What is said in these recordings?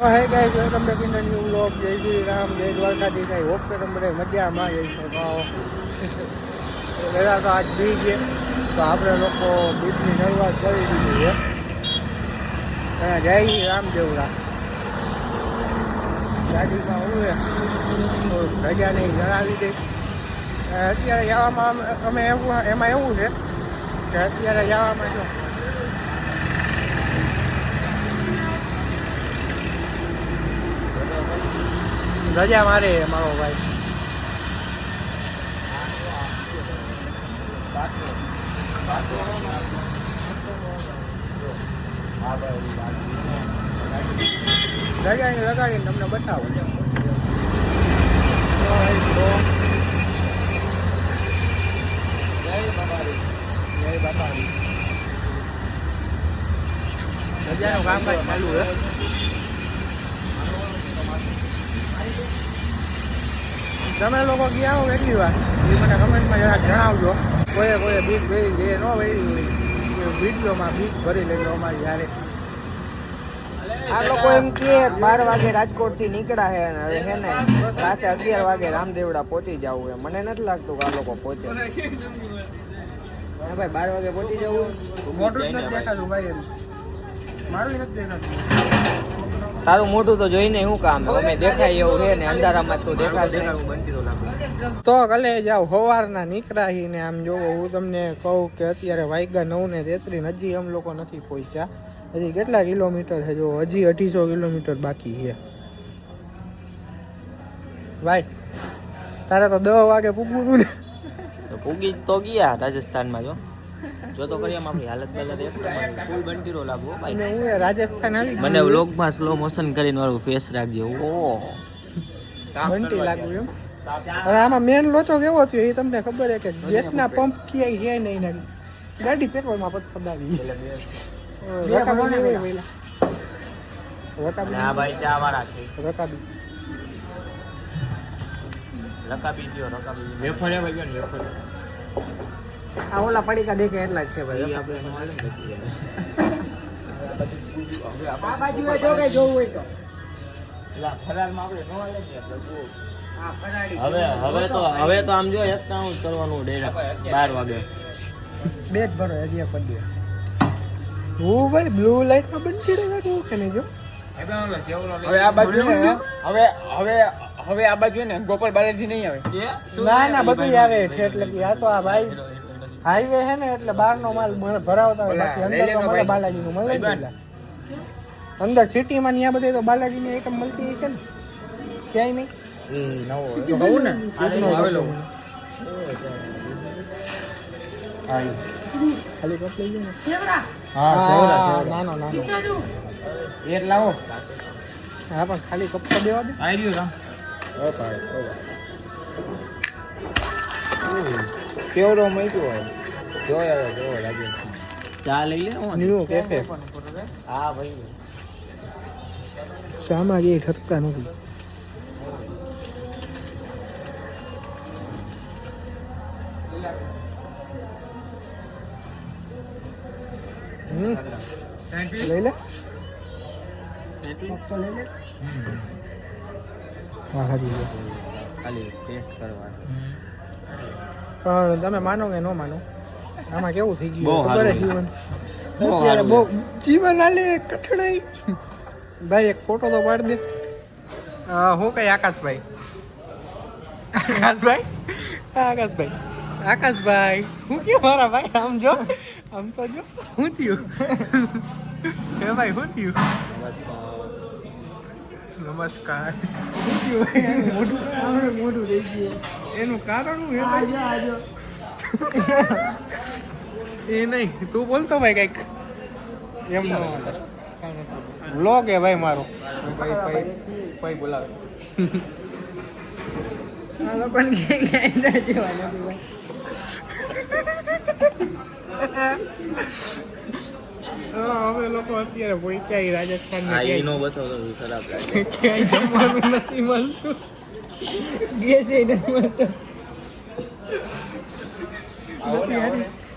હે guys welcome back in the new vlog. જય શ્રી રામ, જય દ્વારકાધીશ. આઈ હોપ કે તમે બધા મજામાં જઈશો. તો આજ બીજ છે તો આપણે લોકો બીજની શરૂઆત કરી દીધી છે. જય શ્રી રામ દેવરા ગાડીમાં હું રજા નહીં જણાવી દઈ. અત્યારે જવામાં અમે એમાં એવું છે કે અત્યારે જવામાં જો રજા મારે મારો ભાઈ. રજા લગાડીને તમને બતાવો. જય બાપારી. રજાનું કામકાજ ચાલુ છે. તમે લોકો ગયા હો કેટલી વાર એ મને કમેન્ટમાં જરા જણાવજો. કોઈએ બીજ ભરી જે ન ભરી વિડીયોમાં બીજ ભરી લેજો અમારી યારે. આ લોકો એમ કે 12 વાગે રાજકોટ થી નીકળ્યા છે અને હવે છે ને રાતે 11 વાગે રામદેવડા પહોંચી જવું છે. મને નથી લાગતું કે આ લોકો પહોંચે. હા ભાઈ 12 વાગે પહોંચી જવું. મોટું જ નથી દેખાતું ભાઈ. એમ મારું નથી દેખાતું. તારું મોઢું તો જોઈને શું કામ અમે દેખાય એવું છે ને અંધારામાં શું દેખાશે. તો કલે જાવ સવારના નીકળાહી ને આમ જોવો હું તમને કહું કે અત્યારે વાગ્યા 9:33 હજી અમે લોકો નથી પહોંચ્યા. હજી કેટલા કિલોમીટર છે જો હજી 250 કિલોમીટર બાકી છે ભાઈ. તારે તો 10 વાગે પૂગવું હતું ને. પૂગી તો ગયા રાજસ્થાનમાં જો તો કરી આપણી હાલત પહેલા ફૂલ બંટીરો લાગવો અને હું રાજસ્થાન આવી મને વ્લોગમાં સ્લો મોશન કરીને વાળું ફેસ રાખજો. ઓ બંટી લાગવું એમ. અને આમાં મેન લોચો કેવો થયો એ તમને ખબર છે કે ગેસના પંપ ક્યાંય છે નહીં ને ગાડી પેટ્રોલમાં પદાવી. આ ઓલા પડીકા દેખે એટલા જ છે ભાઈ. આ બાજુ જો કે જોવું હોય તો હવે તો આમ જો એકતાણું કરવાનું ડેરા 12 વાગે બે જ ભરો હજી પડી. હું ભાઈ બ્લુ લાઈટમાં બંટી રહ્યો કે નહીં જો. હવે આ બાજુ હવે આ બાજુ ને ગોપાલ બાલાજી નહીં આવે. ના બધું આવે ઠેઠ લગી. આ તો આ ભાઈ હાઈવે છે ને એટલે બહારનો માલ ભરાવતા હોય. બાકી અંદર તો મળે બાલાજીનું મળે જ. અંદર સિટીમાં ત્યાં બધે તો બાલાજીની આઈટમ મળતી છે ને ક્યાંય નહીં. ખાલી કપ લઈ જાય ને. નાનો એક લાવો. હા પણ ખાલી કપ તો દેવા દે. કેવડો મૂક્યો હોય જો લાગે. ચા લઈ લે ન્યુ કેફે. હા ભાઈ ચામાં જે ઠરતા નથી. લઈ લે. હા હાજી ખાલી ટેસ્ટ કરવા. પણ તમે માનો કે ન માનો આમાં કેવું થઈ બહુ ગયું ખબર જીવન અત્યારે બહુ જીવન આલે કઠણાઈ. ભાઈ એક ફોટો તો પાડ દે. હું કઈ આકાશભાઈ આકાશભાઈ હું કે મારા ભાઈ આમ જો આમ તો જો શું થયું હે ભાઈ શું થયું. નમસ્કાર. શું થયું ભાઈ મોઢું થઈ ગયું. એનું કારણ શું એ નહીં તું બોલતો ભાઈ કઈક એમ ન વ્લોગ હે ભાઈ મારો. ભાઈ બોલાવે આ લોકોને અમે લોકો અત્યારે પહોંચ્યા રાજસ્થાન ક્યાંય જમવાનું નથી મળતું. ગેસ નથી મળતો.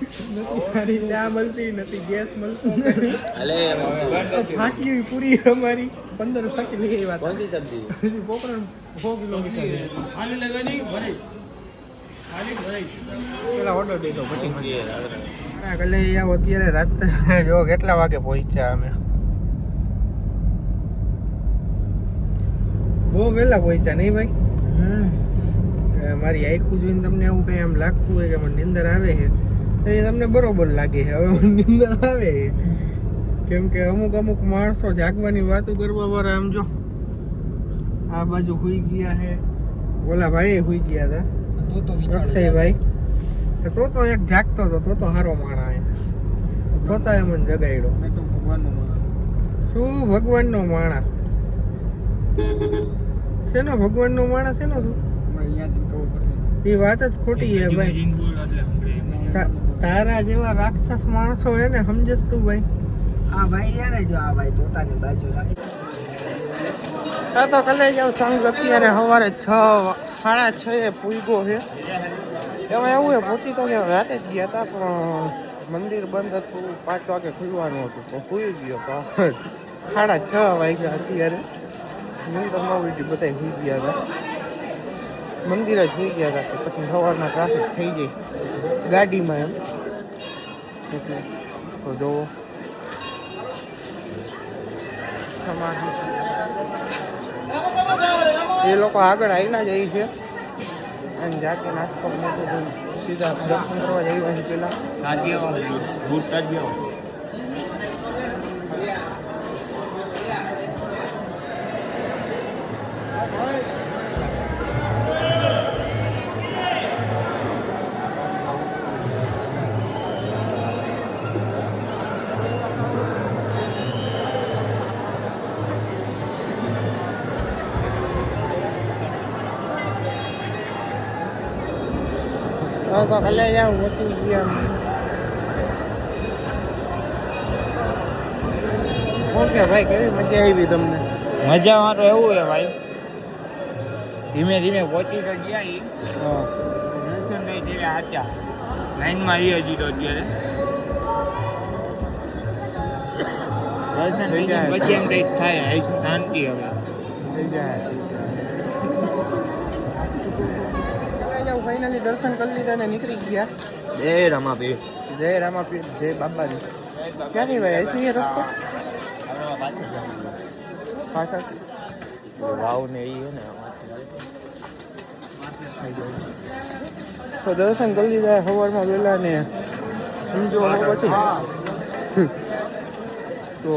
નથી સારી ચા મળતી, નથી ગેસ મળતો. ફાંકી પૂરી અમારી 15 ફાંકી લઈ આવ્યા. कौन सी सब्जी પોપરણ 100 કિલોમીટર પેલા ઓર્ડર દીધો પછી કલે આવો અત્યારે રાત્રે જો કેટલા વાગે પહોંચ્યા અમે. બહુ વહેલા પહોંચ્યા નહીં ભાઈ? મારી આખું જોઈને તમને એવું કઈ આમ લાગતું હોય કે મને નીંદર આવે છે તો એ તમને બરોબર લાગે છે. હવે મને નીંદર આવે છે કેમ કે અમુક અમુક માણસો જાગવાની વાતો કરવા વાળા આમ જો આ બાજુ હુઈ ગયા છે. ઓલા ભાઈ હુઈ ગયા હતા અક્ષયભાઈ. તો એક જાગતો હતો તો હારો માણા એ તોતા એ મને જગાડ્યો. શું ભગવાનનો માણા? શેનો ભગવાનનો માણસ શેનો તું? એ વાત જ ખોટી છે ભાઈ. તારા જેવા રાક્ષસ માણસો હે ને, સમજસ તું ભાઈ? આ ભાઈ છે ને, જો આ ભાઈ તોતાની બાજુ આ તો કલે જાવ સંગ અત્યારે સવારે 6:30 પૂગ્યો છે. એમાં એવું છે પહોંચી તો રાતે જ ગયા હતા પણ મંદિર બંધ હતું, 5 વાગે ખુલવાનું હતું તો સુઈ ગયો તો 6:30 વાગ્યા. અત્યારે મંદિર ન ઉઠી બધા સુઈ ગયા હતા, મંદિર જ સુઈ ગયા હતા. પછી સવારના ટ્રાફિક થઈ જાય ગાડીમાં એમ એટલે તો જોવો એ લોકો આગળ આવીને જાય છે અને જાતે નાસ્તો મોટું સીધા દર્શન કરવા જઈ છે. પેલા તો કલે જાવ પહોંચી ગયા. ઓકે ભાઈ, કેવી મજા આવી તમને? મજામાં તો એવું છે ભાઈ, ધીમે ધીમે પહોંચી તો ગયા ઈ. દર્શન નહીં જેવી આચ્યા લાઈનમાં આવી હજી તો અત્યારે દર્શન થઈ જાય પછી એમ કંઈક થાય આઈ શાંતિ. હવે થઈ જાય ફાઇનલી દર્શન કરી લીધા ને નીકળી ગયા. जय रमापीर જય રામાપીર, જય બાબાજી. ક્યાંથી ભાઈ આઈસી રસ્તો પાછળ वाव ने ही है ना તો દર્શન કરી લીધા સવારમાં વહેલા ને સમજો પછી તો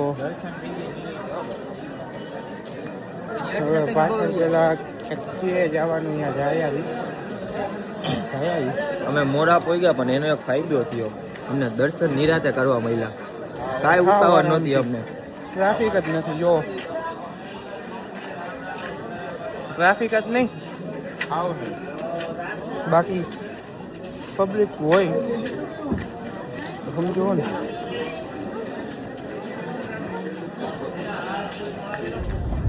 હવે પાછળ પેલા જવાનું અહીંયા જાય આવી. અમે મોડા પોઈ ગયા પણ એનો એક ફાયદો થયો, અમને દર્શન નિરાતે કરવા મળ્યા. કાંઈ ઉતાવળ નહોતી અમને. ટ્રાફિક જ નથી, જો ટ્રાફિક જ નહીં, બાકી પબ્લિક હોય સમજો ને.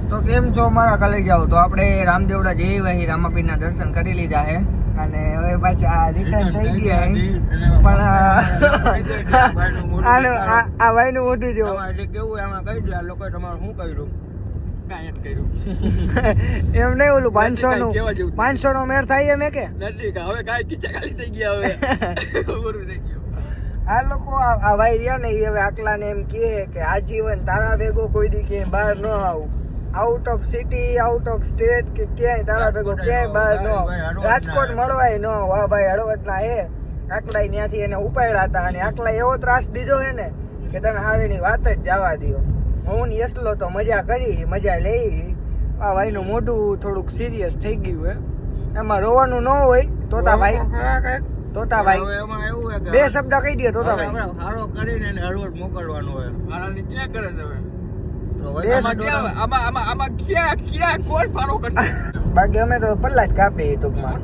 તો કેમ છો મારા કલે જાવ? તો આપણે રામદેવડા જઈ વહી રામાપીરના દર્શન કરી લીધા છે અને હવે પાછા રિટર્ન થઈ ગયા છે. પણ આ ભાઈનું મોઢું જો કેવું એમાં કહી દે આ લોકોએ તમારું શું કર્યું? કાંઈ જ કર્યું એમ નહીં, ઓલું 500 નો મેળ થાય એમ કે નથી. હવે કાંઈ કિચ્ચા ખાલી થઈ ગયા. હવે બરોબર થઈ ગયું. આ લોકો આ ભાઈ રહ્યા ને એ હવે આકલા ને એમ કહે કે આજીવન તારા ભેગો કોઈ દી ક્યાંય બહાર ન આવું, out of city out of state કે ક્યાંય તારા ભેગો ક્યાંય બહાર ન આવું, રાજકોટ મળવાય ન આવું. આ ભાઈ હળવદના હે, આકલાઈ ત્યાંથી એને ઉપાડ્યા હતા અને આકલા એવો ત્રાસ દીધો હે ને કે તમે હાવેની વાત જ જવા દો. હું ને યસલો તો મજા કરી, મજા લઈ. આ ભાઈનું મોઢું થોડુંક સિરિયસ થઈ ગયું હે, એમાં રોવાનું ન હોય. તોતાભાઈ એમાં એવું છે બે શબ્દ કહી દો તોતાભાઈ. હારો કરીને એને હળવદ મોકલવાનું હોય. હારાની ક્યાં કરે છે હવે? બે આમાં ક્યાં કોણ ફારો કરશે? બાકી અમે તો પલ્લા જ કાપીએ ટૂંકમાં.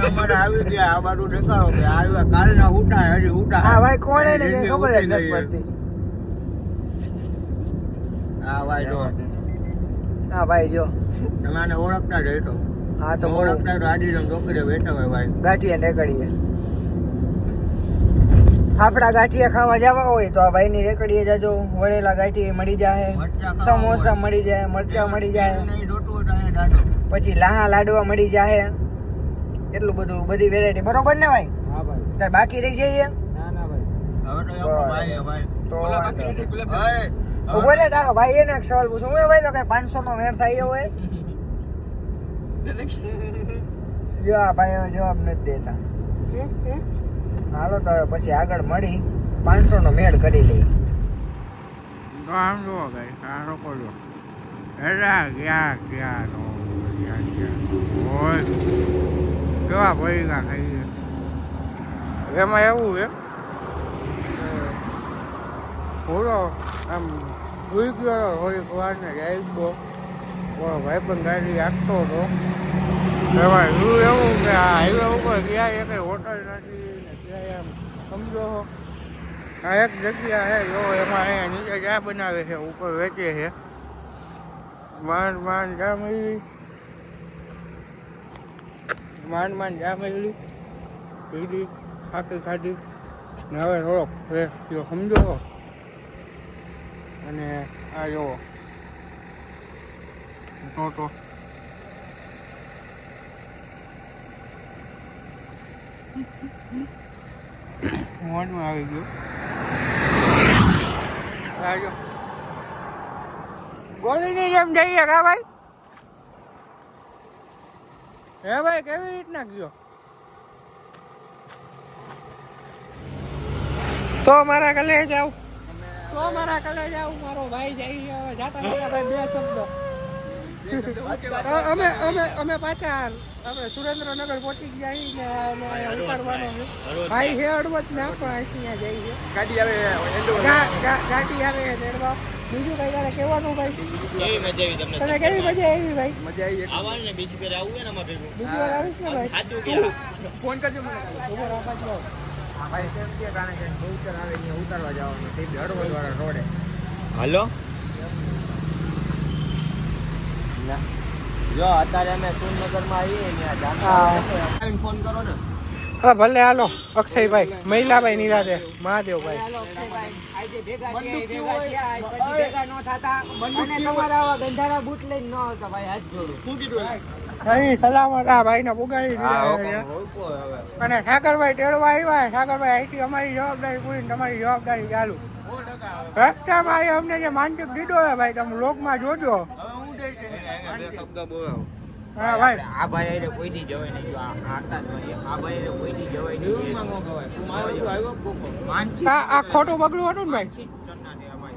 અમારે આવી ગયા આ બાજુ દેખાડો કે આવ્યા કાલના ઉઠા હજી ઉઠા. હા ભાઈ કોણ હે ને કઈ ખબર જ નથી પડતી. હા ભાઈ જો હા ભાઈ જો તમે આને ઓળખતા જ હશો. હા તો ઓળખતા તો આજી છોકરીઓ બેઠા હોય ભાઈ. ગાંઠિયા નીકળીએ ફાફડા ગાંઠિયા ખાવા જવા હોય તો આ ભાઈની રેકડીએ જાજો. વળેલા ગાંઠિયા મળી જાય, સમોસા મળી જાય, મરચા મળી જાય, પછી લાહા લાડવા મળી જાય. એટલું બધું બધી વેરાયટી. બરોબર ને ભાઈ? હા ભાઈ. કઈ બાકી રહી જઈએ ના ના ભાઈ. તો બોલે તારો ભાઈ એને એક સવાલ પૂછું. હું ભાઈ તો કઈ 500 નો મેળ થાય હોય? જો આ ભાઈ હવે જવાબ નથી દેતા. હાલો તો હવે પછી આગળ મળી 500 નો મેળ કરી લઈ. તો આમ જુઓ ભાઈ આ લોકો જો એલા ક્યાં ક્યાં નો હોય કેવા પૈસા ખાઈએ. એમાં એવું છે થોડો આમ ભૂઈ ગયો થોડીક વાર ને જાય બહુ ભાઈ પણ ગાડી રાખતો હતો. એમાં એવું કે આ હાઈવે ઉપર ગયા એ કઈ હોટલ નથી ને ક્યાંય આમ સમજો આ એક જગ્યા છે જો એમાં અહીંયા નીચે ચા બનાવે છે ઉપર વેચે છે. માંડ માંડ ચા મળી, માંડ માંડ ચા મળી, પીધી ખાતી ખાધી ને હવે થોડોક ફ્રેશ થયો સમજો. અને આ જોવો તો મોઢમાં આવી ગયું. ગોળીની જેમ જઈએ કા ભાઈ? હે ભાઈ કેવી રીતના ગયો? તો મારા કલે જાવ, તો મારા કલે જાવ. મારો ભાઈ જાય જાતા જાતા ભાઈ બે શબ્દ અમે પાછા આપણે સુરેન્દ્રનગર પહોંચી ગયા ને ઉતારવાનો છે. ભાઈ છે હળવદ ના પણ અહીંયા જાય છે. ગાડી આવે તેડવા. બીજું કઈ તારે કહેવાનું ભાઈ? કેવી મજા આવી તમને? તને કેવી મજા આવી ભાઈ? મજા આવી. આવવાનું ને બીજી વાર આવું ને અમાર ભેગું. બીજી વાર આવીશ ને ભાઈ? સાચું કે ફોન કરજો મને. ખબર આપજો. હા ભાઈ કેમ કે કારણ કે બહુચર આવે અહીંયા ઉતારવા જવાનું છે હળવદ વાળા રોડે. હાલો જો અત્યારે અમે સુરનગરમાં આવીએ ને ફોન કરો ને. હા ભલે હાલો. અક્ષયભાઈ, મહિલાભાઈ, નિરાતે, મહાદેવભાઈ. સલામત આ ભાઈ ને પુગાડી દીધા. અને ઠાકરભાઈ તેડવા આવ્યા. ઠાકરભાઈ આઈટી અમારી જવાબદારી પૂરી, તમારી જવાબદારી ચાલુ. રસ્તામાં અમને જે માનસિક દીધો છે ભાઈ તમે લોકમાં જોજો. હા ભાઈ આ ભાઈ એટલે કોઈ દી જવાય નહીં. આ ભાઈ એટલે કોઈ દી જવાય નહીં. આ ખોટું પગલું હતું ને ભાઈ?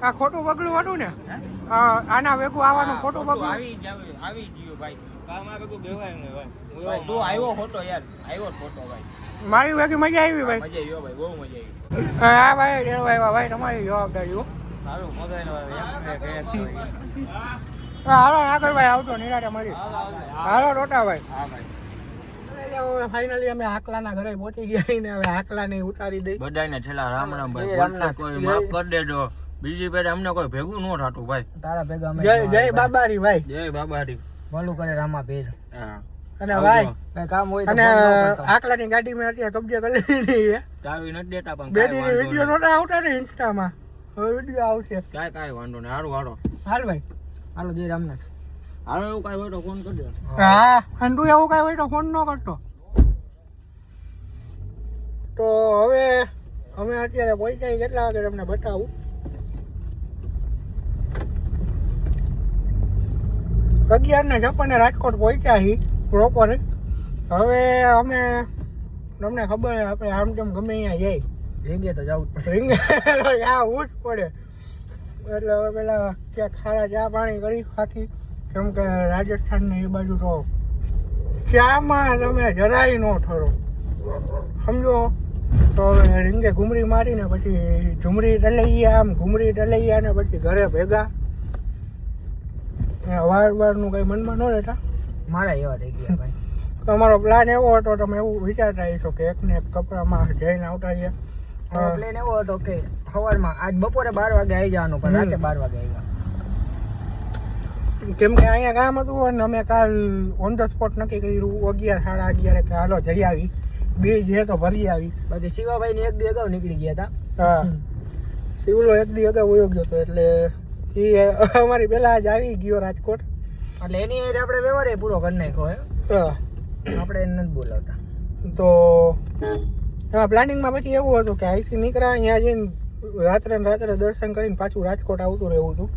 આ ખોટું પગલું હતું ને? આના ભેગું આવવાનું ખોટું પગલું આવી ગયો ભાઈ. તું આવ્યો ખોટો યાર, આવ્યો ખોટો ભાઈ. મારી ભેગી મજા આવી ભાઈ? મજા આવ્યો ભાઈ, બહુ મજા આવી. હા ભાઈ તેડવા આવ્યા ભાઈ, તમારી જવાબદારી હો. સારું મજા હાલો ઠાકરભાઈ આવતો નિરાતે મળી. હાલો રોટાભાઈ. હા ભાઈ ફાઇનલી અમે આકલાના ઘરે પહોંચી ગયા ને હવે આકલા ને ઉતારી દઈ. બધાને છેલ્લા રામ રામ ભાઈ. બોલતા કોઈ માફ કરી દેજો. બીજી પેઢી અમને કોઈ ભેગું ન થતું ભાઈ. તારા ભેગા અમે જય બાબારી ભાઈ. જય બાબારી. ભલું કરે રામા ભેજ. હા અને ભાઈ કઈ કામ હોય અને આકલાની ગાડી મેં અત્યારે કબજે કરી લીધી છે. ચાવી નથી દેતા પણ બે દી વિડીયો નહોતા આવતા ને ઇન્સ્ટામાં, હવે વિડીયો આવશે. કાંઈ વાંધો નહીં. હારું હારો હાલ ભાઈ. હાલો જય રામનાથ. હારો એવું કાંઈ હોય તો ફોન કરજો. હા અને તું એવું કઈ હોય તો ફોન ન કરતો. તો હવે અમે અત્યારે પહોંચ્યા કેટલા વાગે તમને બતાવું. 11:56 રાજકોટ પહોંચ્યા છીએ પ્રોપર. હવે અમે તમને ખબર આપણે આમ તેમ ગમે અહીંયા જઈ રીંગે તો જવું જ પડે. રીંગે આવું જ પડે. એટલે હવે પેલા ક્યાંક ખારા ચા પાણી કરી બાકી, કેમ કે રાજસ્થાન ને એ બાજુ તો ચામાં તમે જરાય ન ઠરો સમજો. તો હવે રીંગે ઘૂમરી મારીને પછી ઝુમરી ટલૈયા, આમ ઘૂમરી ટલૈયા ને પછી ઘરે ભેગા. વાર નું કઈ મનમાં ન રહેતા. મારા એવા થઈ ગયા ભાઈ. તમારો પ્લાન એવો હતો, તમે એવું વિચારતા હશો કે એક ને એક કપડામાં જઈને આવતા રહ્યા. પ્લેન એવો હતો કે સવારમાં આજ બપોરે 12 વાગે આવી જવાનું, પણ રાતે 12 વાગે આવ્યા. કેમ કે અહીંયા કામ હતું અને અમે કાલ ઓન ધ સ્પોટ નક્કી કર્યું 11 સાડા 11 કે હાલો જઈ આવી. બીજ હે તો ભરી આવી. બાકી શિવાભાઈ ની એક દી અગાઉ નીકળી ગયા હતા. હા શિવલો એક દી અગાઉ વયો ગયો હતો એટલે એ અમારી પેલા જ આવી ગયો રાજકોટ. એટલે એની હારે આપણે વ્યવહાર પૂરો કરી નાખ્યો હે. હા આપણે એને નથી બોલાવતા. તો એમાં પ્લાનિંગમાં પછી એવું હતું કે આઈસી નીકળ્યા અહીંયા જઈને રાત્રે ને રાત્રે દર્શન કરીને પાછું રાજકોટ આવતું રહેવું હતું.